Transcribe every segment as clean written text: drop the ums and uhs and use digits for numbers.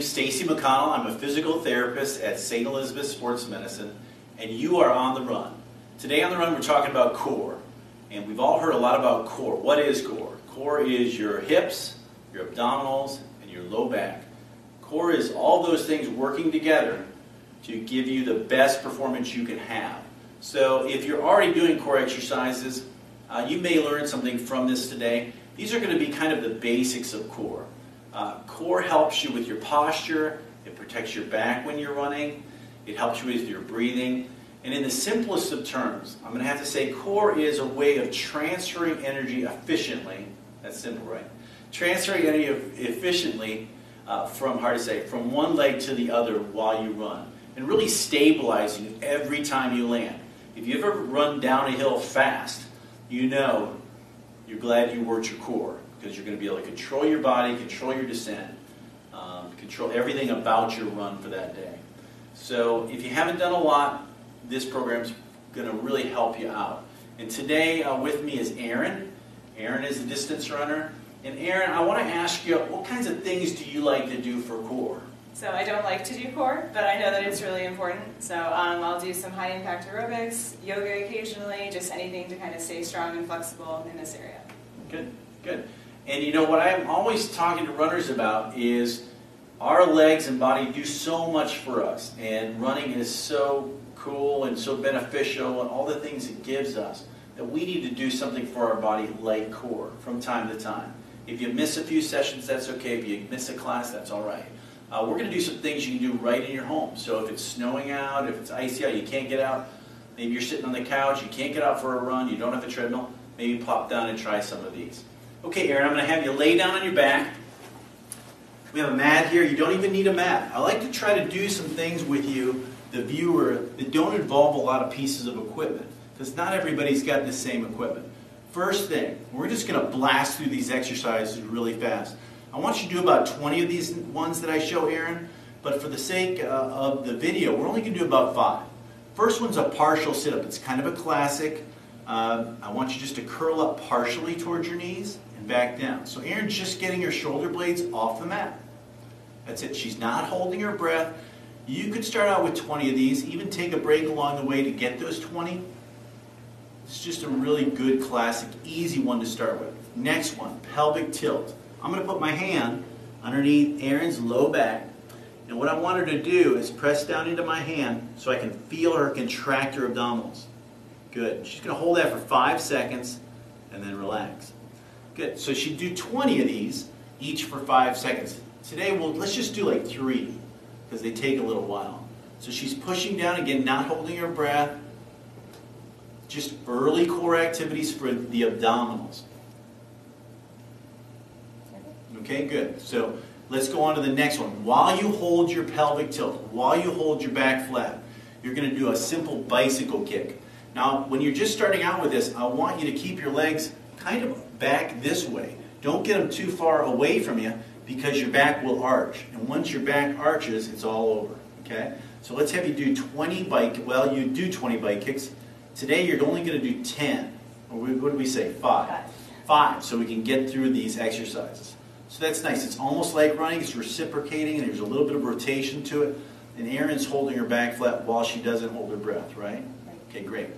name's Stacey. I'm a physical therapist at St. Elizabeth Sports Medicine, and you are on the run. Today on the run we're talking about core, and we've all heard a lot about core. What is core? Core is your hips, your abdominals, and your low back. Core is all those things working together to give you the best performance you can have. So if you're already doing core exercises, you may learn something from this today. These are going to be kind of the basics of core. Core helps you with your posture, it protects your back when you're running, it helps you with your breathing, and in the simplest of terms, I'm going to have to say core is a way of transferring energy efficiently. That's simple, right? Transferring energy efficiently from one leg to the other while you run, and really stabilizing you every time you land. If you ever run down a hill fast, you know you're glad you worked your core, because you're going to be able to control your body, control your descent, control everything about your run for that day. So if you haven't done a lot, this program's going to really help you out. And today with me is Aaron. Aaron is a distance runner. And Aaron, I want to ask you, what kinds of things do you like to do for core? So I don't like to do core, but I know that it's really important. So I'll do some high impact aerobics, yoga occasionally, just anything to kind of stay strong and flexible in this area. Good, good. And you know what I'm always talking to runners about is our legs and body do so much for us, and running is so cool and so beneficial and all the things it gives us that we need to do something for our body like core from time to time. If you miss a few sessions, that's okay. If you miss a class, that's all right. We're going to do some things you can do right in your home. So if it's snowing out, if it's icy out, you can't get out, maybe you're sitting on the couch, you can't get out for a run, you don't have a treadmill, maybe pop down and try some of these. Okay, Aaron, I'm going to have you lay down on your back. We have a mat here. You don't even need a mat. I like to try to do some things with you, the viewer, that don't involve a lot of pieces of equipment, because not everybody's got the same equipment. First thing, we're just going to blast through these exercises really fast. I want you to do about 20 of these ones that I show, Aaron, but for the sake of the video, we're only going to do about 5. First one's a partial sit-up. It's kind of a classic. I want you just to curl up partially towards your knees and back down. So Aaron's just getting her shoulder blades off the mat. That's it. She's not holding her breath. You could start out with 20 of these, even take a break along the way to get those 20. It's just a really good, classic, easy one to start with. Next one, pelvic tilt. I'm going to put my hand underneath Aaron's low back, and what I want her to do is press down into my hand so I can feel her contract her abdominals. Good. She's going to hold that for 5 seconds and then relax. Good. So she'd do 20 of these, each for 5 seconds. Today, let's just do like 3, because they take a little while. So she's pushing down again, not holding her breath. Just early core activities for the abdominals. Okay, good. So let's go on to the next one. While you hold your pelvic tilt, while you hold your back flat, you're going to do a simple bicycle kick. Now, when you're just starting out with this, I want you to keep your legs kind of back this way. Don't get them too far away from you, because your back will arch. And once your back arches, it's all over. Okay? So let's have you do 20 you do 20 bike kicks. Today, you're only going to do 10. Or what did we say? 5. 5, so we can get through these exercises. So that's nice. It's almost like running. It's reciprocating, and there's a little bit of rotation to it. And Aaron's holding her back flat while she doesn't hold her breath, right? Okay, great.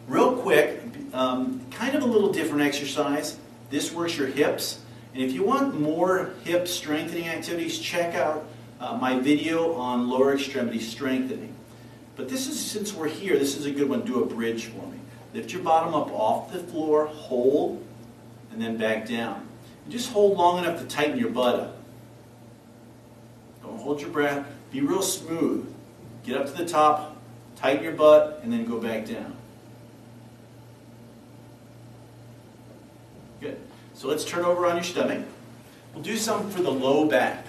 Real quick, kind of a little different exercise. This works your hips. And if you want more hip strengthening activities, check out my video on lower extremity strengthening. But this is, since we're here, this is a good one. Do a bridge for me. Lift your bottom up off the floor, hold, and then back down. And just hold long enough to tighten your butt up. Don't hold your breath. Be real smooth. Get up to the top, tighten your butt, and then go back down. Good. So let's turn over on your stomach. We'll do some for the low back.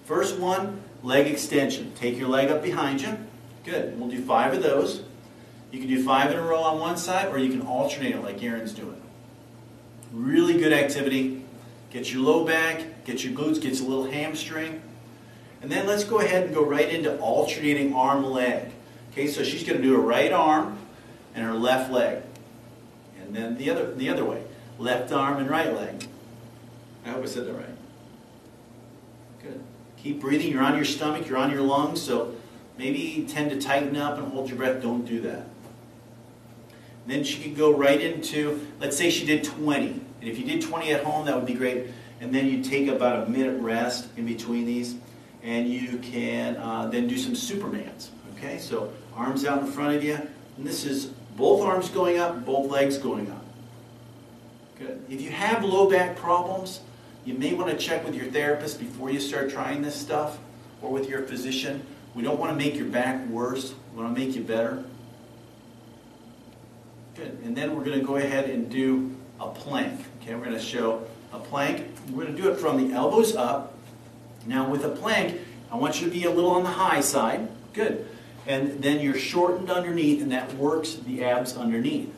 First one, leg extension. Take your leg up behind you. Good. We'll do 5 of those. You can do 5 in a row on one side, or you can alternate it like Aaron's doing. Really good activity. Get your low back, get your glutes, get your little hamstring. And then let's go ahead and go right into alternating arm-leg. Okay, so she's going to do her right arm and her left leg. And then the other way. Left arm and right leg. I hope I said that right. Good. Keep breathing. You're on your stomach, you're on your lungs, so maybe tend to tighten up and hold your breath. Don't do that. Then she could go right into, let's say she did 20. And if you did 20 at home, that would be great. And then you take about a minute rest in between these. And you can then do some Supermans. Okay, so arms out in front of you. And this is both arms going up, both legs going up. Good. If you have low back problems, you may want to check with your therapist before you start trying this stuff, or with your physician. We don't want to make your back worse. We want to make you better. Good. And then we're going to go ahead and do a plank. Okay, we're going to show a plank. We're going to do it from the elbows up. Now with a plank, I want you to be a little on the high side. Good. And then you're shortened underneath, and that works the abs underneath.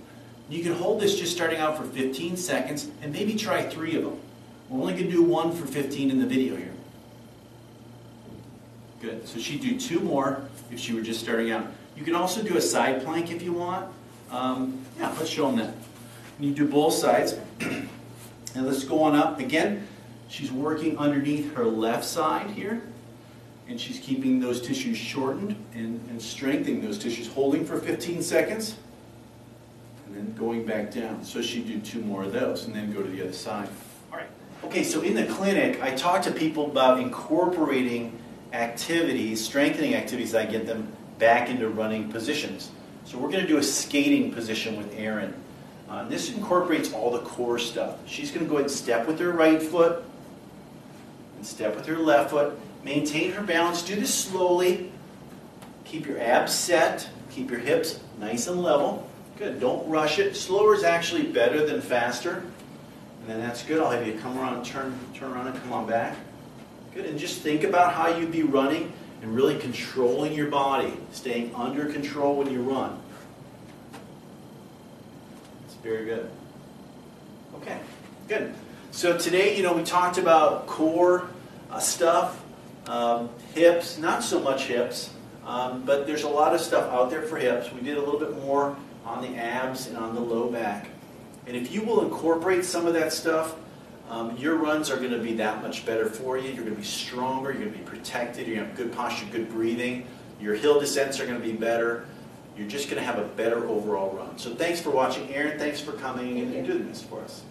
You can hold this just starting out for 15 seconds, and maybe try 3 of them. We're only going to do 1 for 15 in the video here. Good. So she'd do 2 more if she were just starting out. You can also do a side plank if you want. Yeah, let's show them that. You do both sides. And let's go on up. Again, she's working underneath her left side here. And she's keeping those tissues shortened and strengthening those tissues. Holding for 15 seconds. And then going back down. So she'd do 2 more of those and then go to the other side. All right. Okay, so in the clinic, I talk to people about incorporating activities, strengthening activities that get them back into running positions. So we're going to do a skating position with Erin. This incorporates all the core stuff. She's going to go ahead and step with her right foot and step with her left foot. Maintain her balance. Do this slowly. Keep your abs set. Keep your hips nice and level. Good. Don't rush it. Slower is actually better than faster. And then that's good. I'll have you come around, turn around and come on back. Good. And just think about how you'd be running and really controlling your body. Staying under control when you run. It's very good. Okay. Good. So today, we talked about core stuff, hips, not so much hips, but there's a lot of stuff out there for hips. We did a little bit more on the abs and on the low back. And if you will incorporate some of that stuff, your runs are going to be that much better for you. You're going to be stronger. You're going to be protected. You're going to have good posture, good breathing. Your hill descents are going to be better. You're just going to have a better overall run. So thanks for watching, Erin. Thanks for coming and doing this for us.